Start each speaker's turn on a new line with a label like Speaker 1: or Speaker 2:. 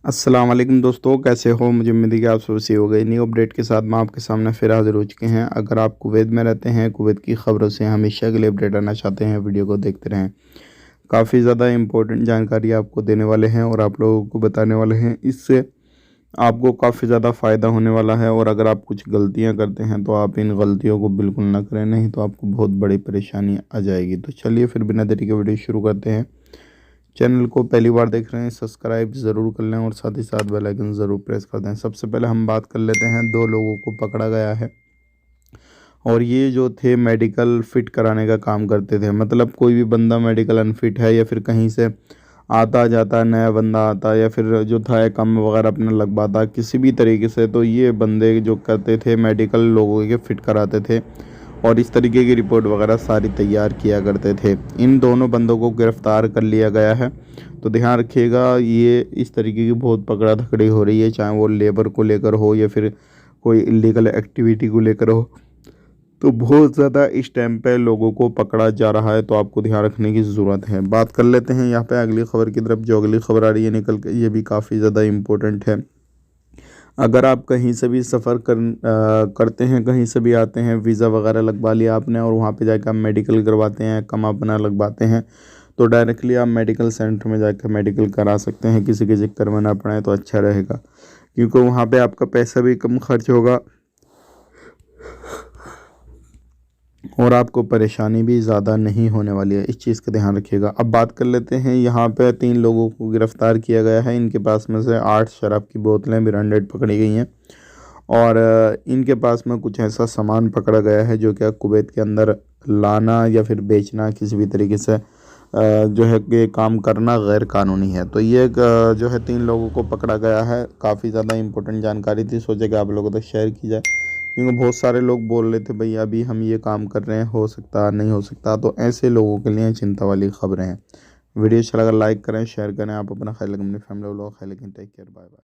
Speaker 1: अस्सलाम वालेकुम दोस्तों, कैसे हो? मुझे उम्मीद है कि आप सब सही हो गए। न्यू अपडेट के साथ मैं आपके सामने फिर हाज़िर हो चुके हैं। अगर आप कुवैत में रहते हैं, कुवैत की ख़बरों से हमेशा के लिए अपडेट रहना चाहते हैं, वीडियो को देखते रहें। काफ़ी ज़्यादा इम्पोर्टेंट जानकारी आपको देने वाले हैं और आप लोगों को बताने वाले हैं। इससे आपको काफ़ी ज़्यादा फ़ायदा होने वाला है और अगर आप कुछ गलतियाँ करते हैं तो आप इन गलतियों को बिल्कुल ना करें, नहीं तो आपको बहुत बड़ी परेशानी आ जाएगी। तो चलिए फिर बिना देरी के वीडियो शुरू करते हैं। चैनल को पहली बार देख रहे हैं, सब्सक्राइब ज़रूर कर लें और साथ ही साथ बेल आइकन ज़रूर प्रेस कर दें। सबसे पहले हम बात कर लेते हैं, 2 लोगों को पकड़ा गया है और ये जो थे मेडिकल फ़िट कराने का काम करते थे। मतलब कोई भी बंदा मेडिकल अनफिट है या फिर कहीं से आता जाता है, नया बंदा आता है या फिर जो था काम वगैरह अपना लगवाता किसी भी तरीके से, तो ये बंदे जो करते थे मेडिकल लोगों के फ़िट कराते थे और इस तरीके की रिपोर्ट वगैरह सारी तैयार किया करते थे। इन दोनों बंदों को गिरफ़्तार कर लिया गया है। तो ध्यान रखिएगा, ये इस तरीके की बहुत पकड़ा धकड़ी हो रही है, चाहे वो लेबर को लेकर हो या फिर कोई इलीगल एक्टिविटी को लेकर हो। तो बहुत ज़्यादा इस टाइम पे लोगों को पकड़ा जा रहा है, तो आपको ध्यान रखने की ज़रूरत है। बात कर लेते हैं यहाँ पे अगली ख़बर की तरफ। जो अगली ख़बर आ रही है निकल के, ये भी काफ़ी ज़्यादा इम्पोर्टेंट है। अगर आप कहीं से भी सफ़र करते हैं, कहीं से भी आते हैं, वीज़ा वगैरह लगवा लिया आपने और वहाँ पे जाकर आप मेडिकल करवाते हैं, कम अपना लगवाते हैं, तो डायरेक्टली आप मेडिकल सेंटर में जाकर मेडिकल करा सकते हैं। किसी के चक्कर में ना पड़े तो अच्छा रहेगा, क्योंकि वहाँ पे आपका पैसा भी कम खर्च होगा और आपको परेशानी भी ज़्यादा नहीं होने वाली है। इस चीज़ का ध्यान रखिएगा। अब बात कर लेते हैं, यहाँ पे 3 लोगों को गिरफ़्तार किया गया है। इनके पास में से 8 शराब की बोतलें ब्रांडेड पकड़ी गई हैं और इनके पास में कुछ ऐसा सामान पकड़ा गया है जो कि कुवैत के अंदर लाना या फिर बेचना किसी भी तरीके से जो है कि काम करना गैर कानूनी है। तो ये जो है 3 लोगों को पकड़ा गया है। काफ़ी ज़्यादा इम्पोर्टेंट जानकारी थी, सोचा कि आप लोगों तक शेयर की जाए, क्योंकि बहुत सारे लोग बोल रहे थे भाई अभी हम ये काम कर रहे हैं, हो सकता नहीं हो सकता। तो ऐसे लोगों के लिए चिंता वाली खबरें हैं। वीडियो अच्छा लगा लाइक करें, शेयर करें। आप अपना ख्याल रखें, अपनी फैमिली वालों का ख्याल रखें। Take care, bye bye.